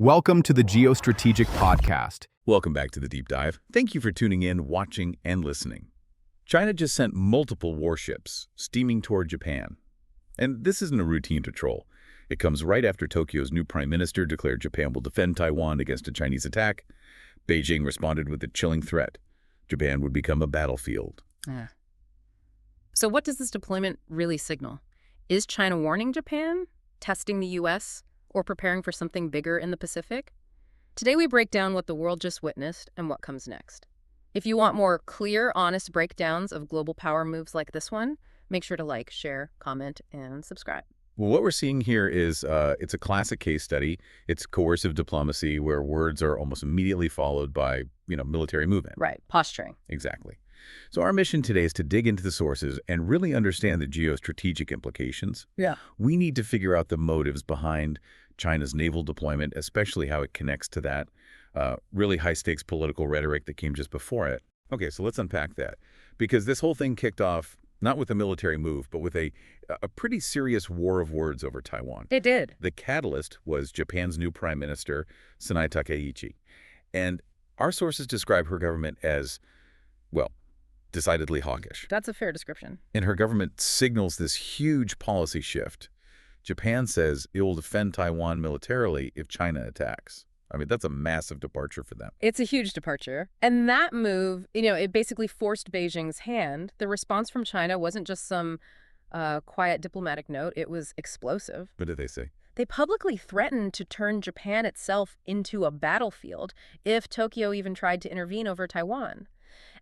Welcome to the Geostrategic Podcast. Welcome back to the Deep Dive. Thank you for tuning in, watching, and listening. China just sent multiple warships steaming toward Japan. And this isn't a routine patrol. It comes right after Tokyo's new Prime Minister declared Japan will defend Taiwan against a Chinese attack. Beijing responded with a chilling threat. Japan would become a battlefield. So what does this deployment really signal? Is China warning Japan, testing the U.S., or preparing for something bigger in the Pacific? Today we break down what the world just witnessed and what comes next. If you want more clear, honest breakdowns of global power moves like this one, make sure to like, share, comment, and subscribe. Well, what we're seeing here is it's a classic case study. It's coercive diplomacy where words are almost immediately followed by, military movement. Right, posturing. Exactly. So our mission today is to dig into the sources and really understand the geostrategic implications. Yeah. We need to figure out the motives behind China's naval deployment, especially how it connects to that really high-stakes political rhetoric that came just before it. Okay, so let's unpack that. Because this whole thing kicked off not with a military move, but with a pretty serious war of words over Taiwan. It did. The catalyst was Japan's new Prime Minister, Sanae Takaichi. And our sources describe her government as, well, decidedly hawkish. That's a fair description. And her government signals this huge policy shift. Japan says it will defend Taiwan militarily if China attacks. I mean, that's a massive departure for them. It's a huge departure. And that move, it basically forced Beijing's hand. The response from China wasn't just some quiet diplomatic note. It was explosive. What did they say? They publicly threatened to turn Japan itself into a battlefield if Tokyo even tried to intervene over Taiwan.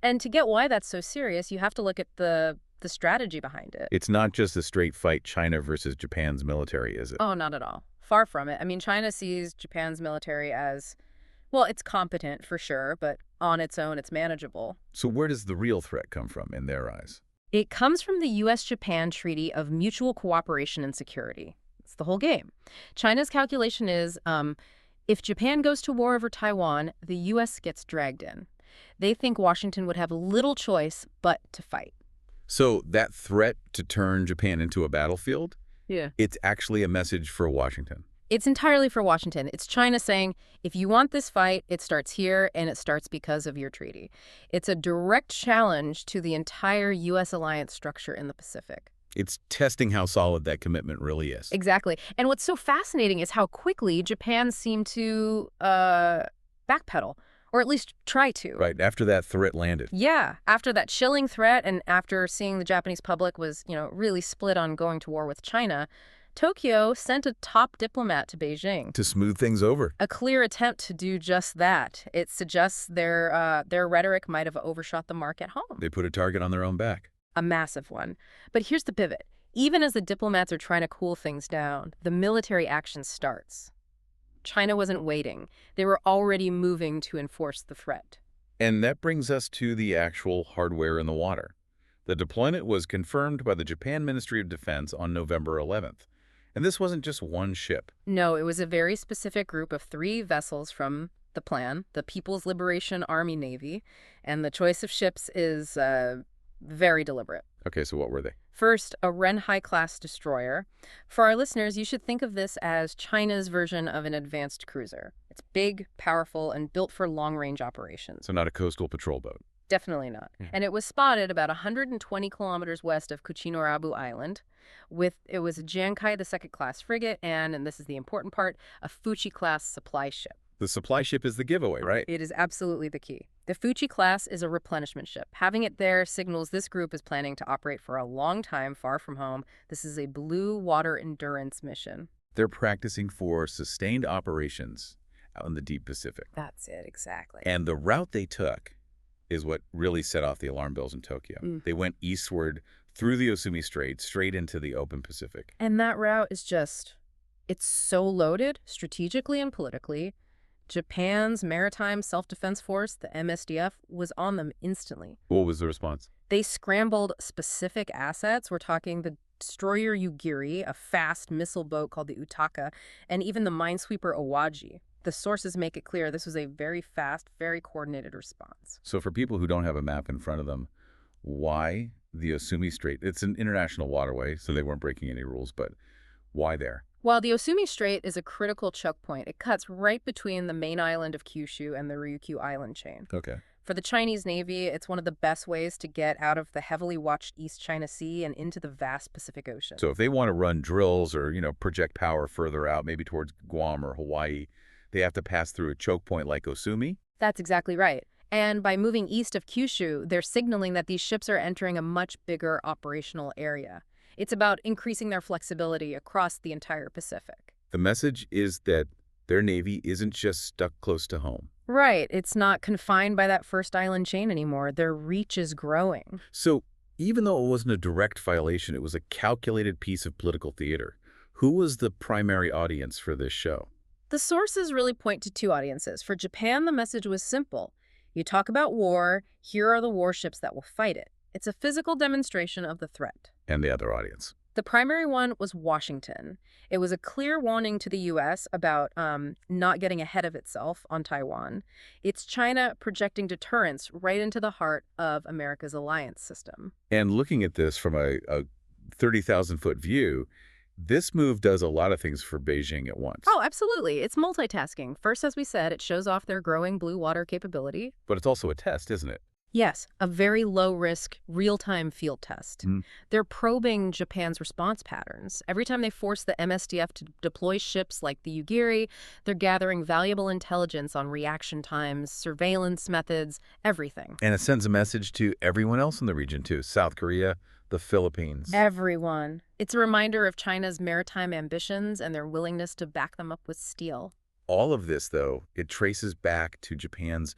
And to get why that's so serious, you have to look at the strategy behind it. It's not just a straight fight China versus Japan's military, is it? Oh, not at all. Far from it. I mean, China sees Japan's military as, well, it's competent for sure, but on its own, it's manageable. So where does the real threat come from in their eyes? It comes from the U.S.-Japan Treaty of Mutual Cooperation and Security. It's the whole game. China's calculation is, if Japan goes to war over Taiwan, the U.S. gets dragged in. They think Washington would have little choice but to fight. So that threat to turn Japan into a battlefield? Yeah. It's actually a message for Washington. It's entirely for Washington. It's China saying, if you want this fight, it starts here, and it starts because of your treaty. It's a direct challenge to the entire U.S. alliance structure in the Pacific. It's testing how solid that commitment really is. Exactly. And what's so fascinating is how quickly Japan seemed to backpedal, or at least try to. Right, after that threat landed. Yeah, after that chilling threat and after seeing the Japanese public was, really split on going to war with China, Tokyo sent a top diplomat to Beijing. To smooth things over. A clear attempt to do just that. It suggests their rhetoric might have overshot the mark at home. They put a target on their own back. A massive one. But here's the pivot. Even as the diplomats are trying to cool things down, the military action starts. China wasn't waiting. They were already moving to enforce the threat. And that brings us to the actual hardware in the water. The deployment was confirmed by the Japan Ministry of Defense on November 11th. And this wasn't just one ship. No, it was a very specific group of 3 vessels from the plan, the People's Liberation Army Navy, and the choice of ships is very deliberate. Okay, so what were they? First, a Renhai-class destroyer. For our listeners, you should think of this as China's version of an advanced cruiser. It's big, powerful, and built for long-range operations. So not a coastal patrol boat. Definitely not. And it was spotted about 120 kilometers west of Kuchinorabu Island. It was a Jankai II class frigate and this is the important part, a Fuchi-class supply ship. The supply ship is the giveaway, right? It is absolutely the key. The Fuchi class is a replenishment ship. Having it there signals this group is planning to operate for a long time far from home. This is a blue water endurance mission. They're practicing for sustained operations out in the deep Pacific. That's it, exactly. And the route they took is what really set off the alarm bells in Tokyo. They went eastward through the Osumi Strait, straight into the open Pacific. And that route is it's so loaded strategically and politically. Japan's Maritime Self-Defense Force, the MSDF, was on them instantly. What was the response? They scrambled specific assets. We're talking the destroyer Yugiri, a fast missile boat called the Utaka, and even the minesweeper Owaji. The sources make it clear this was a very fast, very coordinated response. So for people who don't have a map in front of them, why the Osumi Strait? It's an international waterway, so they weren't breaking any rules, but why there? While the Osumi Strait is a critical choke point, it cuts right between the main island of Kyushu and the Ryukyu island chain. Okay. For the Chinese Navy, it's one of the best ways to get out of the heavily watched East China Sea and into the vast Pacific Ocean. So if they want to run drills or, project power further out, maybe towards Guam or Hawaii, they have to pass through a choke point like Osumi? That's exactly right. And by moving east of Kyushu, they're signaling that these ships are entering a much bigger operational area. It's about increasing their flexibility across the entire Pacific. The message is that their Navy isn't just stuck close to home. Right. It's not confined by that first island chain anymore. Their reach is growing. So even though it wasn't a direct violation, it was a calculated piece of political theater. Who was the primary audience for this show? The sources really point to two audiences. For Japan, the message was simple. You talk about war, here are the warships that will fight it. It's a physical demonstration of the threat. And the other audience? The primary one was Washington. It was a clear warning to the U.S. about not getting ahead of itself on Taiwan. It's China projecting deterrence right into the heart of America's alliance system. And looking at this from a 30,000-foot view, this move does a lot of things for Beijing at once. Oh, absolutely. It's multitasking. First, as we said, it shows off their growing blue water capability. But it's also a test, isn't it? Yes, a very low-risk, real-time field test. They're probing Japan's response patterns. Every time they force the MSDF to deploy ships like the Yugiri, they're gathering valuable intelligence on reaction times, surveillance methods, everything. And it sends a message to everyone else in the region, too. South Korea, the Philippines. Everyone. It's a reminder of China's maritime ambitions and their willingness to back them up with steel. All of this, though, it traces back to Japan's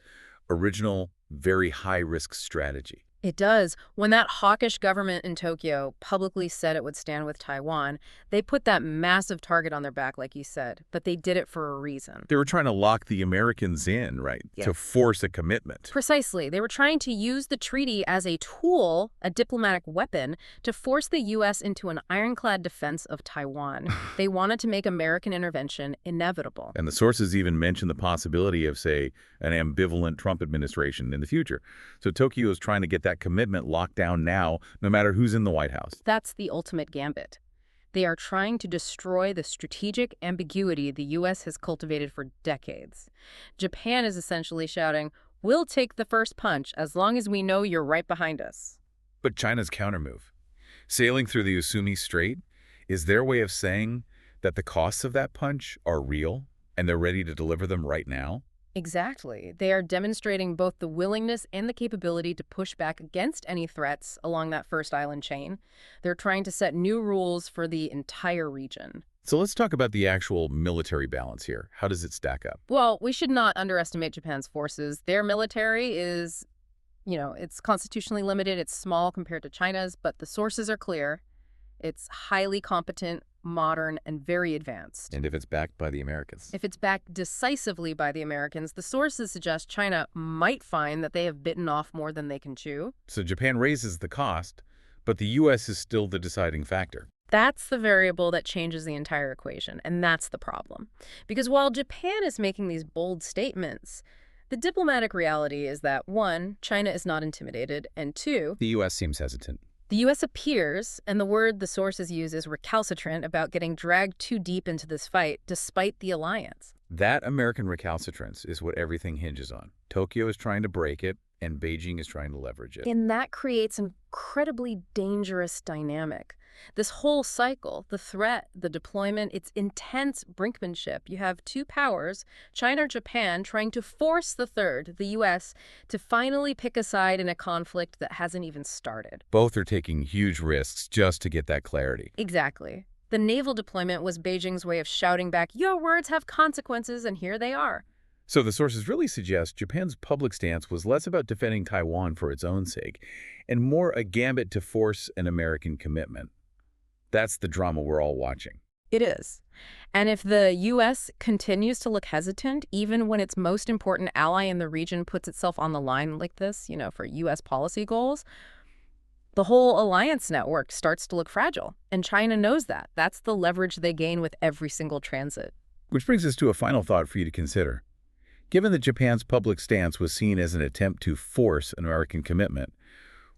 original, very high-risk strategy. It does. When that hawkish government in Tokyo publicly said it would stand with Taiwan, they put that massive target on their back, like you said, but they did it for a reason. They were trying to lock the Americans in, right? Yes. To force a commitment. Precisely. They were trying to use the treaty as a tool, a diplomatic weapon, to force the U.S. into an ironclad defense of Taiwan. They wanted to make American intervention inevitable. And the sources even mention the possibility of, say, an ambivalent Trump administration in the future. So Tokyo is trying to get that commitment locked down now, no matter who's in the White House. That's the ultimate gambit. They are trying to destroy the strategic ambiguity the U.S. has cultivated for decades. Japan is essentially shouting, "We'll take the first punch as long as we know you're right behind us." But China's countermove, sailing through the Osumi Strait, is their way of saying that the costs of that punch are real and they're ready to deliver them right now? Exactly. They are demonstrating both the willingness and the capability to push back against any threats along that first island chain. They're trying to set new rules for the entire region. So let's talk about the actual military balance here. How does it stack up? Well, we should not underestimate Japan's forces. Their military is, it's constitutionally limited. It's small compared to China's, but the sources are clear. It's highly competent, modern, and very advanced. And if it's backed by the Americans? If it's backed decisively by the Americans, the sources suggest China might find that they have bitten off more than they can chew. So Japan raises the cost, but the U.S. is still the deciding factor. That's the variable that changes the entire equation, and that's the problem. Because while Japan is making these bold statements, the diplomatic reality is that, one, China is not intimidated, and two, The U.S. seems hesitant. the U.S. appears, and the word the sources use is recalcitrant, about getting dragged too deep into this fight despite the alliance. That American recalcitrance is what everything hinges on. Tokyo is trying to break it, and Beijing is trying to leverage it. And that creates an incredibly dangerous dynamic. This whole cycle, the threat, the deployment, it's intense brinkmanship. You have two powers, China or Japan, trying to force the third, the U.S., to finally pick a side in a conflict that hasn't even started. Both are taking huge risks just to get that clarity. Exactly. The naval deployment was Beijing's way of shouting back, your words have consequences, and here they are. So the sources really suggest Japan's public stance was less about defending Taiwan for its own sake and more a gambit to force an American commitment. That's the drama we're all watching. It is. And if the U.S. continues to look hesitant, even when its most important ally in the region puts itself on the line like this, for U.S. policy goals, the whole alliance network starts to look fragile. And China knows that. That's the leverage they gain with every single transit. Which brings us to a final thought for you to consider. Given that Japan's public stance was seen as an attempt to force an American commitment,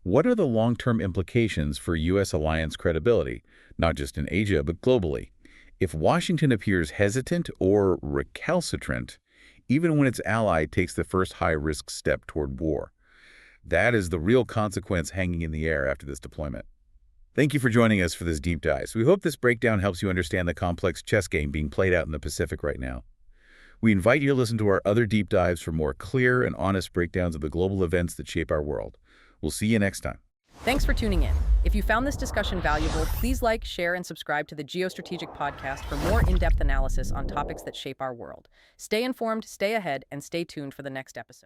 what are the long-term implications for U.S. alliance credibility, not just in Asia, but globally? If Washington appears hesitant or recalcitrant, even when its ally takes the first high-risk step toward war, that is the real consequence hanging in the air after this deployment. Thank you for joining us for this deep dive. We hope this breakdown helps you understand the complex chess game being played out in the Pacific right now. We invite you to listen to our other deep dives for more clear and honest breakdowns of the global events that shape our world. We'll see you next time. Thanks for tuning in. If you found this discussion valuable, please like, share, and subscribe to the Geostrategic Podcast for more in-depth analysis on topics that shape our world. Stay informed, stay ahead, and stay tuned for the next episode.